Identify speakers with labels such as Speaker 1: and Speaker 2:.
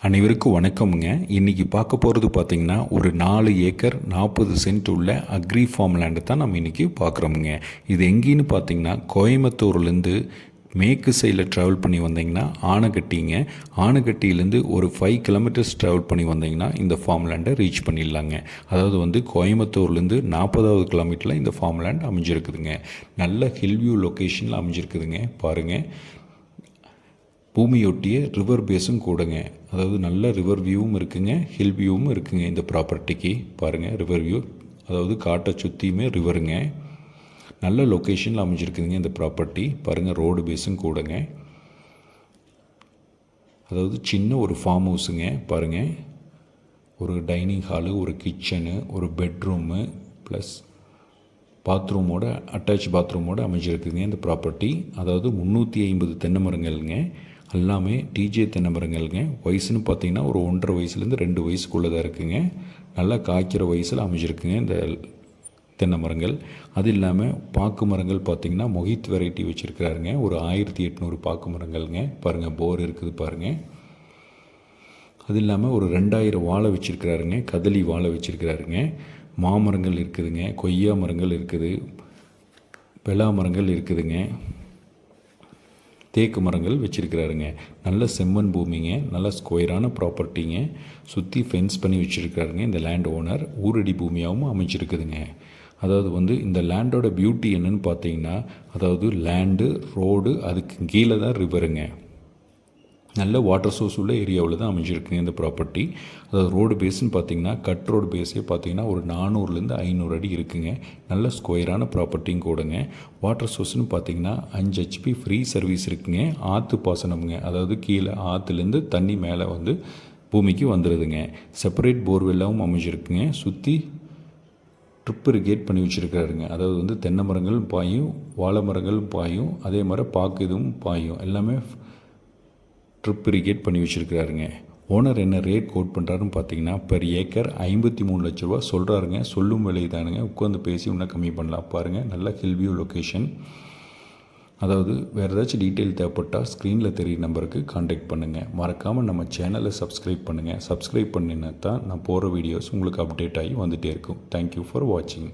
Speaker 1: அனைவருக்கும் வணக்கமுங்க. இன்றைக்கி பார்க்க போகிறது பார்த்திங்கன்னா ஒரு 4 ஏக்கர் 40 சென்ட் உள்ள அக்ரி ஃபார்ம் லேண்டை தான் நம்ம இன்றைக்கி பார்க்குறோமுங்க. இது எங்கேன்னு பார்த்திங்கன்னா கோயம்புத்தூர்லேருந்து மேற்கு சைடில் ட்ராவல் பண்ணி வந்தீங்கன்னா ஆனைக்கட்டிங்க. ஆனைக்கட்டியிலேருந்து ஒரு 5 கிலோமீட்டர்ஸ் ட்ராவல் பண்ணி வந்தீங்கன்னா இந்த ஃபார்ம் லேண்டை ரீச் பண்ணிடலாங்க. அதாவது வந்து கோயம்புத்தூர்லேருந்து 40வது கிலோமீட்டரில் இந்த ஃபார்ம் லேண்ட் அமைஞ்சிருக்குதுங்க. நல்ல ஹில்வியூ லொக்கேஷனில் அமைஞ்சிருக்குதுங்க. பாருங்கள், பூமியொட்டிய ரிவர் பேஸும் கூடங்க. அதாவது நல்ல ரிவர் வியூவும் இருக்குங்க, ஹில் வியூவும் இருக்குங்க. இந்த ப்ராப்பர்ட்டிக்கு பாருங்கள், ரிவர் வியூ, அதாவது காட்டை சுற்றியுமே ரிவருங்க. நல்ல லொக்கேஷனில் அமைஞ்சிருக்குதுங்க இந்த ப்ராப்பர்ட்டி. பாருங்கள், ரோடு பேஸும் கூடங்க. அதாவது சின்ன ஒரு ஃபார்ம் ஹவுஸுங்க. பாருங்கள், ஒரு டைனிங் ஹாலு, ஒரு கிச்சனு, ஒரு பெட்ரூமு ப்ளஸ் பாத்ரூமோட அட்டாச் பாத்ரூமோடு அமைஞ்சிருக்குதுங்க இந்த ப்ராப்பர்ட்டி. அதாவது 350 தென்னை மரங்கள்ங்க. எல்லாமே டிஜே தென்னை மரங்கள்ங்க. வயசுன்னு பார்த்திங்கன்னா ஒரு 1.5 வயசுலேருந்து 2 வயசுக்குள்ளே தான் இருக்குங்க. நல்லா காய்க்கிற வயசில் அமைஞ்சிருக்குங்க இந்த தென்னை மரங்கள். அது இல்லாமல் பாக்கு மரங்கள் பார்த்திங்கன்னா மொஹித் வெரைட்டி வச்சுருக்கிறாருங்க. ஒரு 1800 பாக்கு மரங்கள்ங்க. பாருங்கள், போர் இருக்குது பாருங்கள். அது இல்லாமல் ஒரு 2000 வாழை வச்சுருக்கிறாருங்க. கதலி வாழை வச்சுருக்கிறாருங்க. மாமரங்கள் இருக்குதுங்க, கொய்யா மரங்கள் இருக்குது, பெலா மரங்கள் இருக்குதுங்க, தேக்கு மரங்கள் வச்சுருக்கிறாருங்க. நல்ல செம்மண் பூமிங்க, நல்ல ஸ்கொயரான ப்ராப்பர்ட்டிங்க. சுற்றி ஃபென்ஸ் பண்ணி வச்சுருக்கிறாருங்க இந்த லேண்ட் ஓனர். ஊரடி பூமியாகவும் அமைச்சிருக்குதுங்க. அதாவது வந்து இந்த லேண்டோட பியூட்டி என்னன்னு பார்த்தீங்கன்னா, அதாவது லேண்டு, ரோடு, அதுக்கு கீழே தான் ரிவருங்க. நல்ல வாட்டர் சோர்ஸ் உள்ள ஏரியாவில் தான் அமைஞ்சிருக்குங்க இந்த ப்ராப்பர்ட்டி. அதாவது ரோடு பேஸ்ன்னு பார்த்தீங்கன்னா கட் ரோடு பேஸே பார்த்தீங்கன்னா ஒரு 400லேருந்து 500 அடி இருக்குங்க. நல்ல ஸ்கொயரான ப்ராப்பர்ட்டியும் கூடங்க. வாட்டர் சோர்ஸ்னு பார்த்தீங்கன்னா 5 HP ஃப்ரீ சர்வீஸ் இருக்குங்க. ஆற்று பாசனமுங்க. அதாவது கீழே ஆற்றுலேருந்து தண்ணி மேலே வந்து பூமிக்கு வந்துடுதுங்க. செப்பரேட் போர்வெல்லாவும் அமைஞ்சிருக்குங்க. சுற்றி ட்ரிப் இரிகேட் பண்ணி வச்சுருக்காருங்க. அதாவது வந்து தென்னை மரங்களும் பாயும், வாழை மரங்களும் பாயும், அதே மாதிரி பாக்கு இதுவும் பாயும். எல்லாமே ட்ரிப் இரிகேட் பண்ணி வச்சுருக்கிறாருங்க. ஓனர் என்ன ரேட் கோட் பண்ணுறாருன்னு பார்த்தீங்கன்னா பெர் ஏக்கர் 53 லட்ச ரூபா சொல்கிறாருங்க. சொல்லும் விலை தானுங்க. உட்காந்து பேசி இன்னும் கம்மி பண்ணலாம். பாருங்கள், நல்ல ஹில்வியூ லொக்கேஷன். அதாவது வேறு ஏதாச்சும் டீட்டெயில் தேவைப்பட்டால் ஸ்க்ரீனில் தெரியுற நம்பருக்கு காண்டாக்ட் பண்ணுங்கள். மறக்காமல் நம்ம சேனலை சப்ஸ்கிரைப் பண்ணுங்கள். சப்ஸ்கிரைப் பண்ணினா தான் நான் போகிற வீடியோஸ் உங்களுக்கு அப்டேட் ஆகி வந்துகிட்டே இருக்கும். தேங்க்யூ ஃபார் வாட்சிங்.